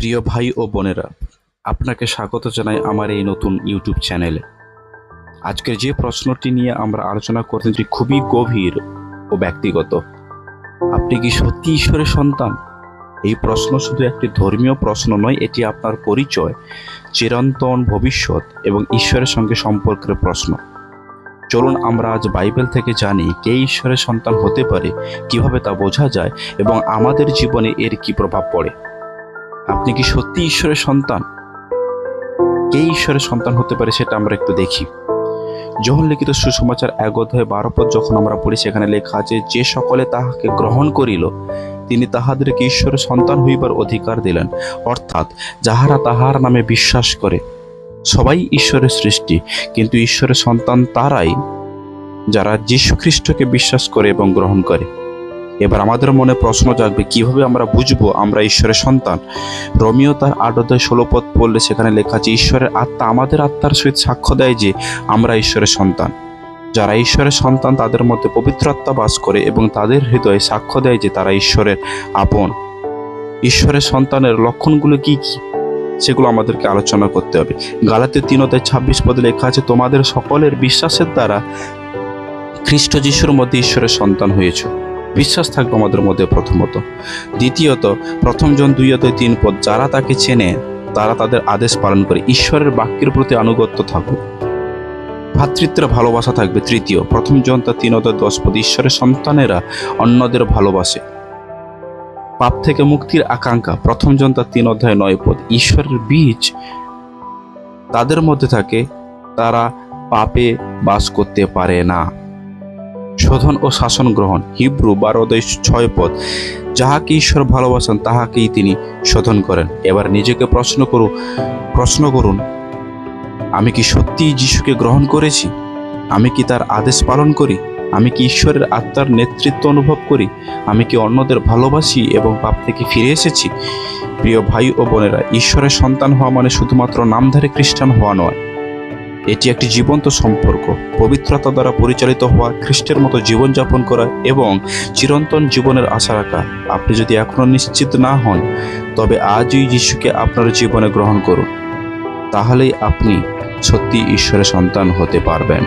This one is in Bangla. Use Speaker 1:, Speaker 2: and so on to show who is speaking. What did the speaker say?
Speaker 1: প্রিয় ভাই ও বোনেরা, আপনাকে স্বাগত জানাই আমার এই নতুন ইউটিউব চ্যানেলে। আজকের যে প্রশ্নটি নিয়ে আমরা আলোচনা করতেছি খুবই গভীর ও ব্যক্তিগত। আপনি কি সত্যি ঈশ্বরের সন্তান? এই প্রশ্ন শুধু একটি ধর্মীয় প্রশ্ন নয়, এটি আপনার পরিচয়, চিরন্তন ভবিষ্যৎ এবং ঈশ্বরের সঙ্গে সম্পর্কের প্রশ্ন। চলুন আমরা আজ বাইবেল থেকে জানি কে ঈশ্বরের সন্তান হতে পারে, কিভাবে তা বোঝা যায় এবং আমাদের জীবনে এর কি প্রভাব পড়ে। আপনি কি সত্যি ঈশ্বরের সন্তান? কে ঈশ্বরের সন্তান হতে পারে সেটা আমরা একটু দেখি। যোহন লিখিত সুসমাচার 1:12 যখন আমরা পড়ি, সেখানে লেখা আছে, যে সকলে তাহাকে গ্রহণ করিল তিনি তাহাদেরকে ঈশ্বরের সন্তান হইবার অধিকার দিলেন, অর্থাৎ যাহারা তাহার নামে বিশ্বাস করে। সবাই ঈশ্বরের সৃষ্টি, কিন্তু ঈশ্বরের সন্তান তারাই যারা যীশু খ্রিস্টকে বিশ্বাস করে এবং গ্রহণ করে। এবার আমাদের মনে প্রশ্ন জাগবে, কিভাবে আমরা বুঝবো আমরা ঈশ্বরের সন্তান? রোমিও তার 8:16 পড়লে সেখানে লেখা আছে, ঈশ্বরের আত্মা আমাদের আত্মার সহিত সাক্ষ্য দেয় যে আমরা ঈশ্বরের সন্তান। যারা ঈশ্বরের সন্তান তাদের মধ্যে পবিত্র আত্মা বাস করে এবং তাদের হৃদয়ে সাক্ষ্য দেয় যে তারা ঈশ্বরের আপন। ঈশ্বরের সন্তানের লক্ষণগুলো কি কি সেগুলো আমাদেরকে আলোচনা করতে হবে। গালাতীয় 3:26 লেখা আছে, তোমাদের সকলের বিশ্বাসের দ্বারা খ্রিস্ট যিশুর মধ্যে ঈশ্বরের সন্তান হয়েছে। বিশ্বাস থাকবে আমাদের মধ্যে প্রথমত। দ্বিতীয়ত, প্রথম জন 2:3, যারা তাকে চেনে তারা তাদের আদেশ পালন করে। ঈশ্বরের বাক্যের প্রতি আনুগত্য থাকবে। ভ্রাতৃত্বের ভালোবাসা থাকবে। তৃতীয়, প্রথম জন 3:10, ঈশ্বরের সন্তানেরা অন্যদের ভালোবাসে। পাপ থেকে মুক্তির আকাঙ্ক্ষা। প্রথম জন 3:9, ঈশ্বরের বীজ তাদের মধ্যে থাকে, তারা পাপে বাস করতে পারে না। শোধন ও শাসন গ্রহণ। হিব্রু 12:6, যাহাকে ঈশ্বর ভালোবাসেন তাহাকেই তিনি শোধন করেন। এবার নিজেকে প্রশ্ন করুন, আমি কি সত্যিই যিশুকে গ্রহণ করেছি? আমি কি তার আদেশ পালন করি? আমি কি ঈশ্বরের আত্মার নেতৃত্ব অনুভব করি? আমি কি অন্যদের ভালোবাসি এবং পাপ থেকে ফিরে এসেছি? প্রিয় ভাই ও বোনেরা, ঈশ্বরের সন্তান হওয়া মানে শুধুমাত্র নামধারী খ্রিস্টান হওয়া নয়, এটি একটি জীবন্ত সম্পর্ক। পবিত্রতা দ্বারা পরিচালিত হওয়া, খ্রিস্টের মতো জীবনযাপন করা এবং চিরন্তন জীবনের আশা রাখা। আপনি যদি এখনো নিশ্চিত না হন, তবে আজই যিশুকে আপনার জীবনে গ্রহণ করুন। তাহলেই আপনি সত্যি ঈশ্বরের সন্তান হতে পারবেন।